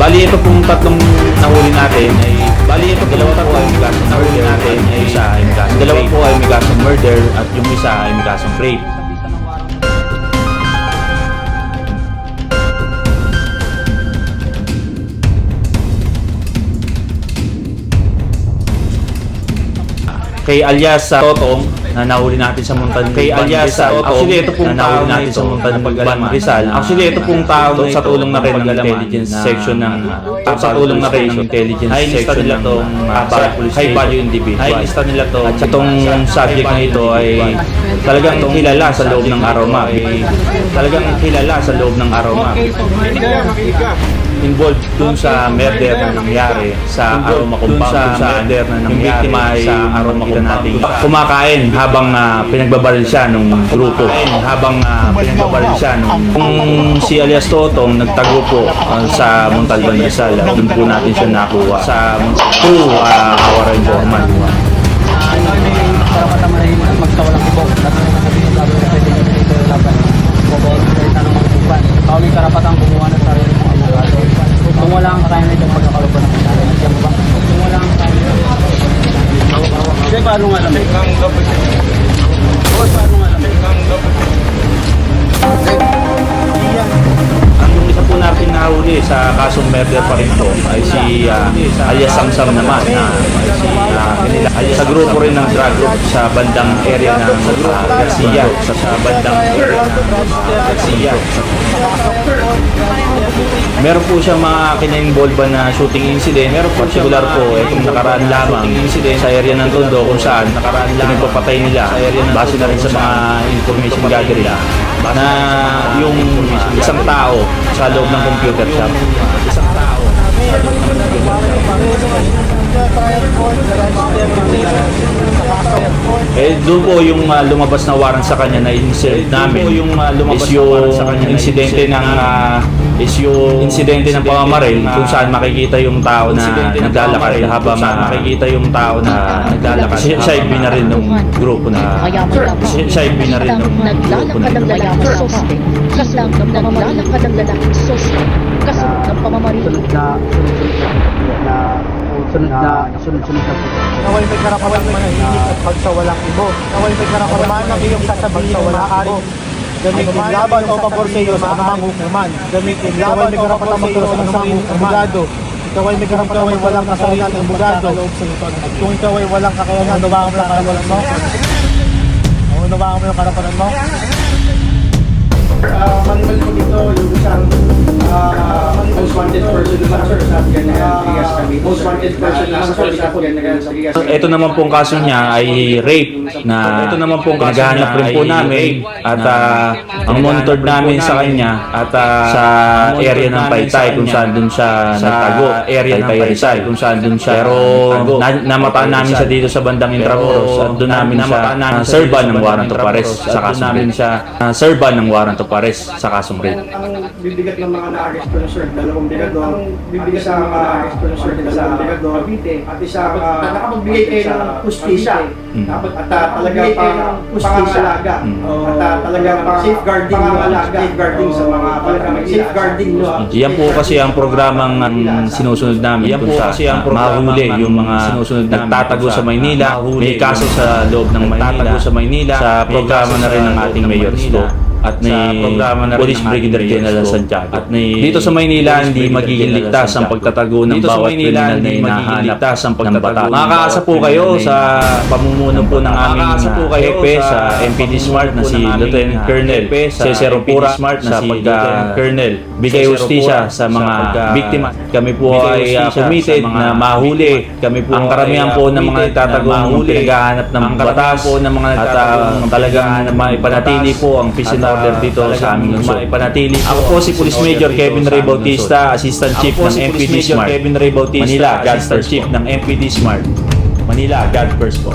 Bali ito pong tatlong nahuli natin ay dalawa po ay may kasong nahuli natin ay isa ay may kasong dalawa po ay may kasong murder at yung isa ay may kasong rape. Kay alias sa Totong na nahuli natin sa Montalban Rizal. Actually ito pong tao natin sa Montalban Rizal. Actually ito pong tao sa tulong na rin ng intelligence section ng sa tulong na rin ng intelligence section nila tong high value individual. Ay lista nila to. At itong subject na ito ay talagang kilala sa loob ng Aroma. Talagang kilala sa loob ng Aroma. Involved dun sa murder na nangyari sa Aroma Compound, sa murder na nangyari sa Aroma Compound. Kumakain habang pinagbabaril siya nung grupo. Kung si alias Totong nagtago po sa Montalban Rizal, dun po natin siya nakuha sa through our informant. Karapatan mo rin magkawalang ibok. Sabihin sabi na pwede nyo dito laban. Bukod sa isa ng mga uban. Ikaw may karapatan kumuha ng sarili ng abogado. Kung wala kang kakayanan itong pagkakalupan ng pinari, nandiyan mo ba? Kung wala kang kakayanan hindi, paano nga lang? Paano nga lang? Ang isa po natin nahuli sa kasong murder pa rin to ay si alias Samsam naman sa grupo rin ng drug group sa bandang area ng Garcia sa bandang Garcia. Meron po siyang mga kina-involve na shooting incident. Meron po particular po itong nakaraan lamang incident sa area ng Tondo kung saan pinagpapatay nila base na rin sa mga information gathering na yung isang tao sa loob ng computer shop. Doon po yung lumabas na warrant sa kanya na insert namin is yung insidente ng pamamaril kung saan makikita yung tao na naglalakad habang siya ay binaril ng grupo na naglalakad ng lalaking soste kasama ng naglalakad ng lalaking soste kasama ng pamamaril. Sunod-sunod na naway may karapatan manahimik at pagsawalang ibo. Naway may karapatan manahimik yung sasabihin ng maaari gamitin laban o pabor sa iyo sa anumang hukuman. Gamitin laban o pabor sa iyo sa anumang abogado. Ikaw ay may karapatan walang kasalanan ng abogado. At kung ikaw ay walang kakayanan, nubahan mo lang karapatan mo. Nubahan mo yung karapatan mo. Manual po dito yung isang most wanted person naman sir sa Gandagan kami. Most wanted person naman sir sa Gandagan. Ito naman pong kaso niya ay rape na naghahanap rin po namin at ang monitored namin sa kanya at sa area ng Taytay kung saan dun siya nagtago. Area ng Taytay kung saan dun siya pero namataan namin siya dito sa bandang Intramuros at doon namin siya serban ng warrant of arrest sa kasong rape. Serban ng warrant of arrest sa kasong rape. Ang bibigat ng mga na-arrest ko sir, dalawang bigador. Ang bibigat sa mga na-arrest ko sir, dalawang bigador. At isa nakapagbigay kayo ng justisya. At talaga pangangalaga. At talaga safeguarding sa mga safeguarding. Yan po kasi ang programang sinusunod namin kung sa mahuli yung mga nagtatago sa Maynila. May kaso sa loob ng Maynila sa programa na rin ng ating Mayor Isko at may Police Brigadier General Santiago. At dito sa Maynila hindi magiging ligtas ang pagtatago ng bawat kriminal na hinahanap ng bata. Makakaasa po kayo sa pamumuno po ng aming hepe sa MPD Smart na si Lieutenant Colonel Cesar Pura na si Colonel bigay hustisya sa mga biktima. Kami po ay committed na mahuli. Kami po ang karamihan po ng mga nagtatago ng pinaghahanap ng batas at talagang maipanatili po ang peace and order dito sa aming lungsod. Ako po si Police Major Kevin Ray Bautista, Assistant Chief ng MPD Smart Manila, God First Chief ng MPD Smart Manila, God First po.